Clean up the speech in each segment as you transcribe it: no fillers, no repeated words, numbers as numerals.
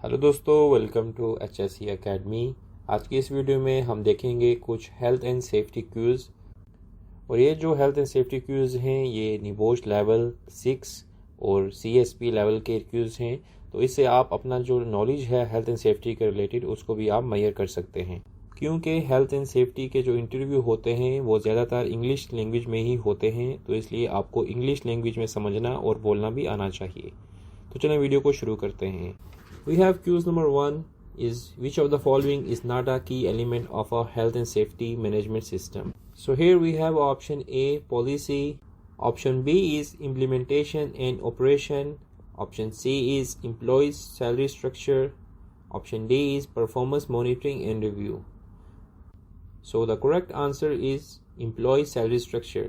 Hello दोस्तों, welcome to HSE academy. आज की इस वीडियो में हम देखेंगे कुछ हेल्थ एंड सेफ्टी क्यूज़। और ये जो हेल्थ एंड सेफ्टी क्यूज़ हैं ये निबोश लेवल 6 और CSP लेवल के क्यूज़ हैं। तो इससे आप अपना जो नॉलेज है हेल्थ एंड सेफ्टी के रिलेटेड उसको भी आप मेजर कर सकते हैं, क्योंकि हेल्थ एंड सेफ्टी के जो इंटरव्यू होते हैं वो ज़्यादातर इंग्लिश लैंग्वेज में ही होते हैं। तो इसलिए आपको इंग्लिश लैंग्वेज में समझना और बोलना भी आना चाहिए। तो चलें वीडियो को शुरू करते हैं। We have cues number 1 is which of the following is not a key element of a health and safety management system. So here we have option A, policy. Option B is implementation and operation. Option C is employees salary structure. Option D is performance monitoring and review. So the correct answer is employee salary structure.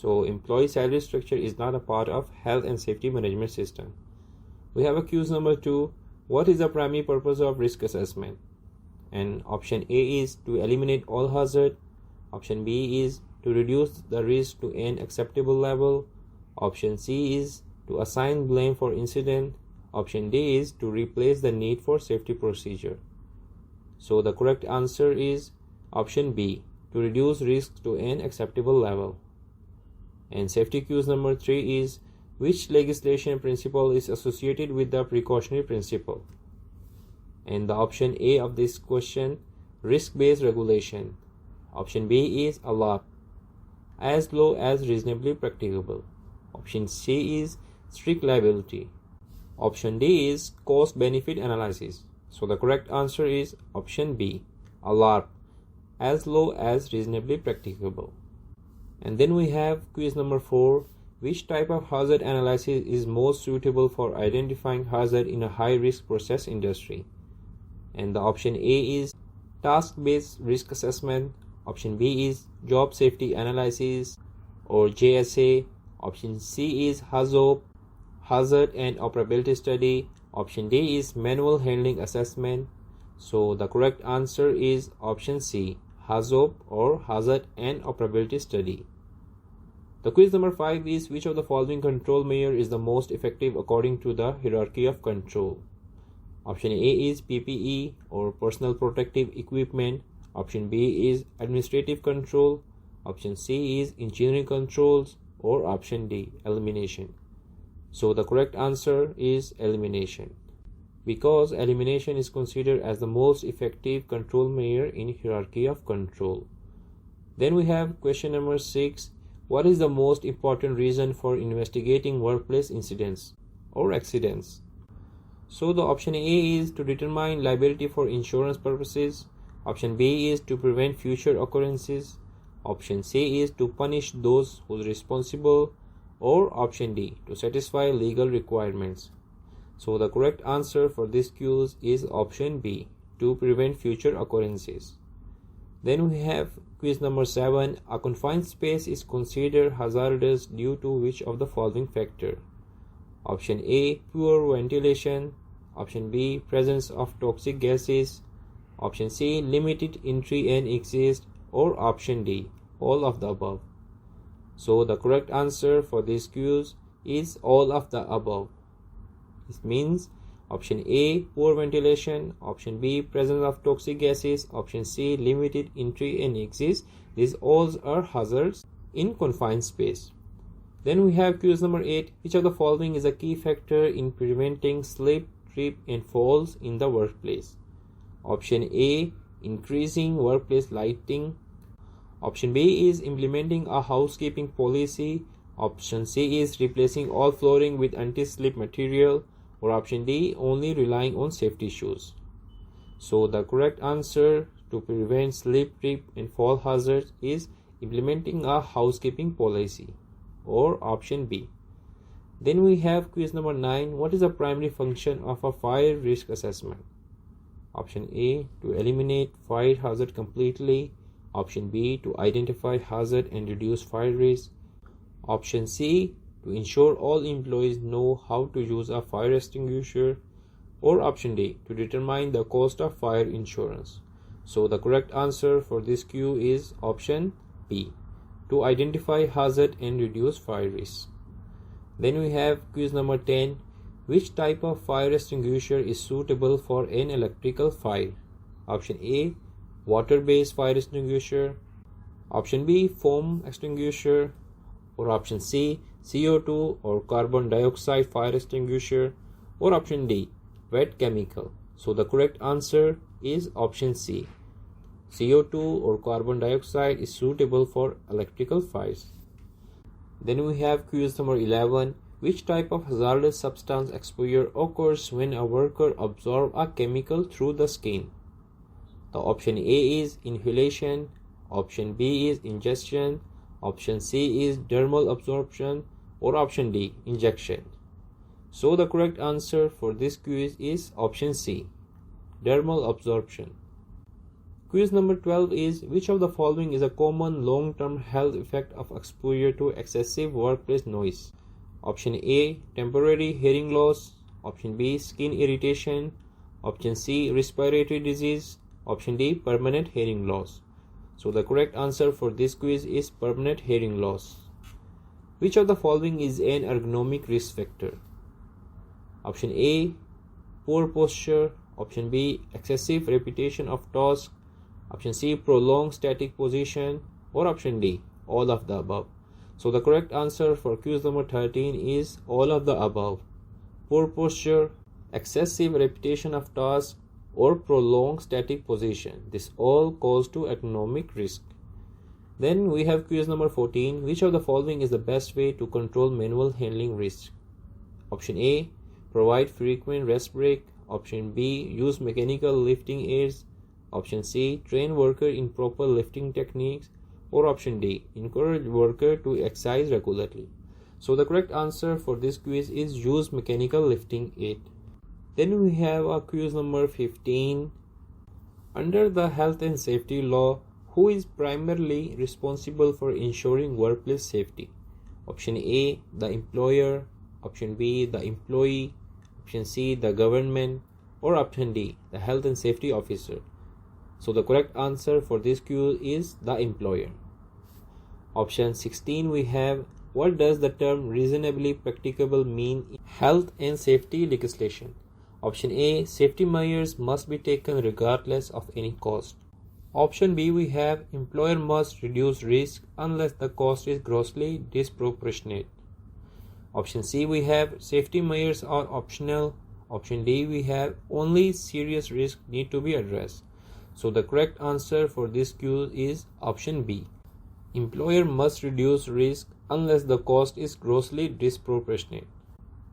So employee salary structure is not a part of health and safety management system. We have a cues number 2. What is the primary purpose of risk assessment? And option A is to eliminate all hazard. Option B is to reduce the risk to an acceptable level. Option C is to assign blame for incident. Option D is to replace the need for safety procedure. So the correct answer is option B, to reduce risk to an acceptable level. And safety cues number 3 is which legislation principle is associated with the precautionary principle? And the option A of this question, risk-based regulation. Option B is ALAP, as low as reasonably practicable. Option C is strict liability. Option D is cost-benefit analysis. So the correct answer is option B, ALAP, as low as reasonably practicable. And then we have quiz number 4. Which type of hazard analysis is most suitable for identifying hazard in a high-risk process industry? And the option A is task-based risk assessment. Option B is job safety analysis or JSA. Option C is HAZOP, hazard and operability study. Option D is manual handling assessment. So the correct answer is option C, HAZOP or hazard and operability study. The quiz number 5 is which of the following control measure is the most effective according to the hierarchy of control? Option A is PPE or personal protective equipment. Option B is administrative control. Option C is engineering controls, or option D, elimination. So the correct answer is elimination, because elimination is considered as the most effective control measure in hierarchy of control. Then we have question number 6. What is the most important reason for investigating workplace incidents or accidents? So the option A is to determine liability for insurance purposes. Option B is to prevent future occurrences. Option C is to punish those who are responsible, or option D, to satisfy legal requirements. So the correct answer for this quiz is option B, to prevent future occurrences. Then we have quiz number 7. A confined space is considered hazardous due to which of the following factor? Option A, poor ventilation. Option B, presence of toxic gases. Option C, limited entry and exit, or option D, all of the above. So the correct answer for this quiz is all of the above. This means option A, poor ventilation. Option B, presence of toxic gases. Option C, limited entry and exit. These all are hazards in confined space. Then we have quiz number 8. Which of the following is a key factor in preventing slip, trip and falls in the workplace? Option A, increasing workplace lighting. Option B is implementing a housekeeping policy. Option C is replacing all flooring with anti-slip material. Or option D, only relying on safety shoes. So the correct answer to prevent slip, trip and fall hazards is implementing a housekeeping policy, or option B. Then we have quiz number 9. What is the primary function of a fire risk assessment? Option A, to eliminate fire hazard completely. Option B, to identify hazard and reduce fire risk. Option C, to ensure all employees know how to use a fire extinguisher, or option D, to determine the cost of fire insurance. So the correct answer for this Q is option B, to identify hazard and reduce fire risk. Then we have quiz number 10. Which type of fire extinguisher is suitable for an electrical fire? Option A, water-based fire extinguisher. Option B, foam extinguisher. Or option C, CO2 or carbon dioxide fire extinguisher. Or option D, wet chemical. So the correct answer is option C. CO2 or carbon dioxide is suitable for electrical fires. Then we have quiz number 11. Which type of hazardous substance exposure occurs when a worker absorbs a chemical through the skin? The option A is inhalation, option B is ingestion, option C is dermal absorption, or option D, injection. So the correct answer for this quiz is option C, dermal absorption. Quiz number 12 is, which of the following is a common long-term health effect of exposure to excessive workplace noise? Option A, temporary hearing loss. Option B, skin irritation. Option C, respiratory disease. Option D, permanent hearing loss. So the correct answer for this quiz is permanent hearing loss. Which of the following is an ergonomic risk factor? Option A, poor posture. Option B, excessive repetition of tasks. Option C, prolonged static position. Or option D, all of the above. So the correct answer for quiz number 13 is all of the above. Poor posture, excessive repetition of tasks, or prolonged static position. This all cause to ergonomic risk. Then we have quiz number 14. Which of the following is the best way to control manual handling risk? Option A, provide frequent rest break. Option B, use mechanical lifting aids. Option C, train worker in proper lifting techniques. Or option D, encourage worker to exercise regularly. So the correct answer for this quiz is use mechanical lifting aid. Then we have a quiz number 15. Under the health and safety law, who is primarily responsible for ensuring workplace safety? Option A, the employer. Option B, the employee. Option C, the government. Or option D, the health and safety officer. So the correct answer for this quiz is the employer. Option 16 we have, what does the term reasonably practicable mean in health and safety legislation? Option A, safety measures must be taken regardless of any cost. Option B we have, employer must reduce risk unless the cost is grossly disproportionate. Option C we have, safety measures are optional. Option D we have, only serious risks need to be addressed. So the correct answer for this quiz is option B. Employer must reduce risk unless the cost is grossly disproportionate.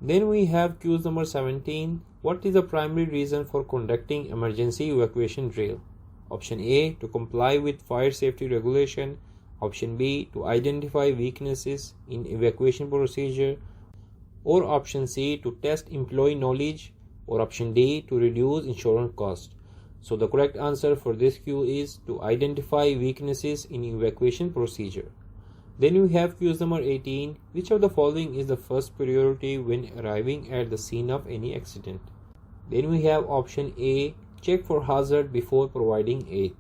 Then we have quiz number 17. What is the primary reason for conducting emergency evacuation drill? Option A, to comply with fire safety regulation. Option B, to identify weaknesses in evacuation procedure. Or option C, to test employee knowledge. Or option D, to reduce insurance costs. So the correct answer for this quiz is to identify weaknesses in evacuation procedure. Then we have quiz number 18. Which of the following is the first priority when arriving at the scene of any accident? Then we have option A, check for hazard before providing aid.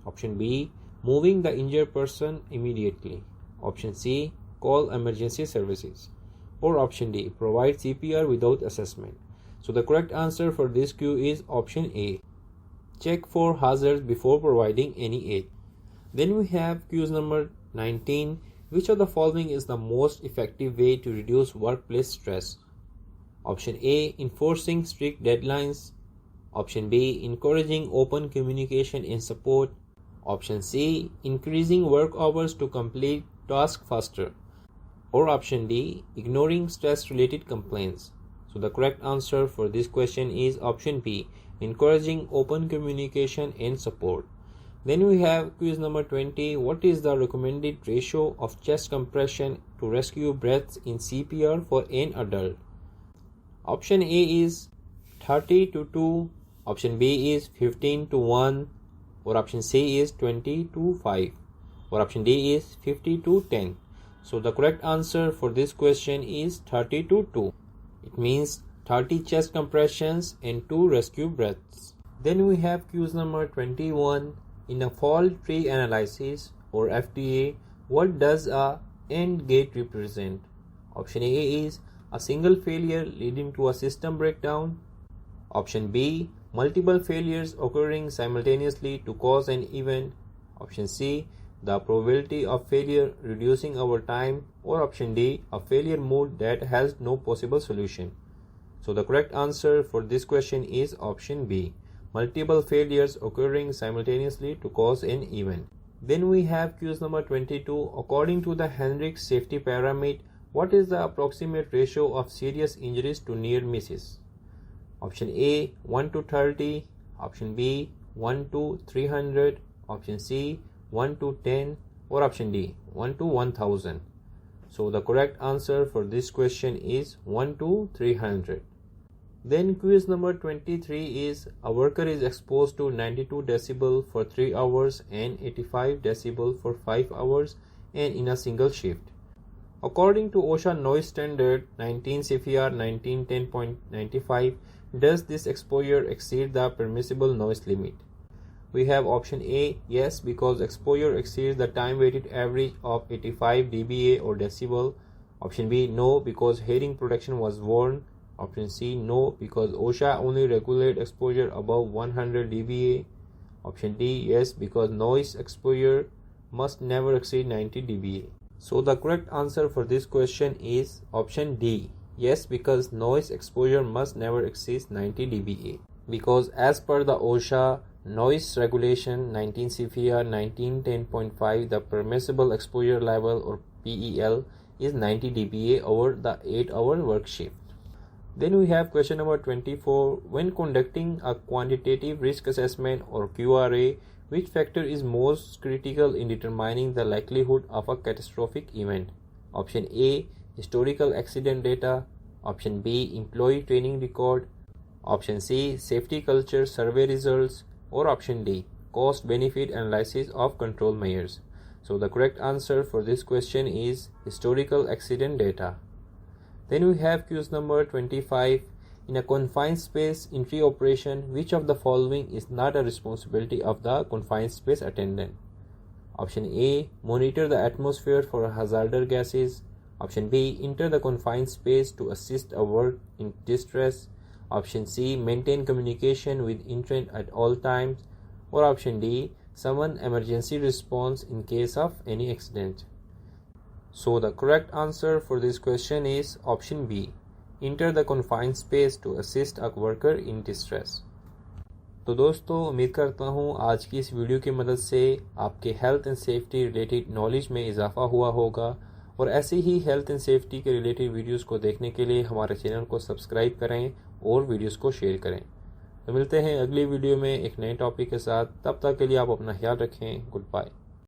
Option B, moving the injured person immediately. Option C, call emergency services. Or option D, provide CPR without assessment. So the correct answer for this quiz is option A. Check for hazards before providing any aid. Then we have quiz number 19. Which of the following is the most effective way to reduce workplace stress? Option A, enforcing strict deadlines. Option B, encouraging open communication and support. Option C, increasing work hours to complete tasks faster. Or option D, ignoring stress-related complaints. So the correct answer for this question is option B, encouraging open communication and support. Then we have quiz number 20. What is the recommended ratio of chest compression to rescue breaths in CPR for an adult? Option A is 30 to 2. Option B is 15 to 1. Or option C is 20 to 5. Or option D is 50 to 10. So the correct answer for this question is 30 to 2. It means 30 chest compressions and 2 rescue breaths. Then we have quiz number 21. In a fault tree analysis or FTA, what does a AND gate represent? Option A is a single failure leading to a system breakdown. Option B, multiple failures occurring simultaneously to cause an event. Option C, the probability of failure reducing over time. Or option D, a failure mode that has no possible solution. So the correct answer for this question is option B, multiple failures occurring simultaneously to cause an event. Then we have quiz number 22. According to the Henrik's safety pyramid, what is the approximate ratio of serious injuries to near misses? Option A, 1 to 30. Option B, 1 to 300. Option C, 1 to 10. Or option D, 1 to 1000. So the correct answer for this question is 1 to 300. Then quiz number 23 is, a worker is exposed to 92 decibel for 3 hours and 85 decibel for 5 hours and in a single shift. According to OSHA noise standard 19 CFR 1910.95, does this exposure exceed the permissible noise limit? We have option A, yes, because exposure exceeds the time weighted average of 85 dBA or decibel. Option B, no, because hearing protection was worn. Option C, no, because OSHA only regulate exposure above 100 dBA. Option D, yes, because noise exposure must never exceed 90 dBA. So the correct answer for this question is option D, yes, because noise exposure must never exceed 90 dBA. Because as per the OSHA noise regulation 19 CFR 1910.5, the permissible exposure level or PEL is 90 dBA over the 8-hour work shift. Then we have question number 24. When conducting a quantitative risk assessment or QRA, which factor is most critical in determining the likelihood of a catastrophic event? Option A, historical accident data. Option B, employee training record. Option C, safety culture survey results. Or option D, cost-benefit analysis of control measures. So the correct answer for this question is historical accident data. Then we have quiz number 25. In a confined space entry operation, which of the following is not a responsibility of the confined space attendant? Option A, monitor the atmosphere for hazardous gases. Option B, enter the confined space to assist a worker in distress. Option C, maintain communication with entrant at all times. Or option D, summon emergency response in case of any accident. So the correct answer for this question is option B, enter the confined space to assist a worker in distress. तो दोस्तों, उम्मीद करता हूँ आज की इस video की मदद से आपके health and safety related knowledge में इजाफा हुआ होगा। और ऐसे ही हेल्थ एंड सेफ्टी के रिलेटेड वीडियोस को देखने के लिए हमारे चैनल को सब्सक्राइब करें और वीडियोस को शेयर करें। तो मिलते हैं अगली वीडियो में एक नए टॉपिक के साथ। तब तक के लिए आप अपना ख्याल रखें। Good bye.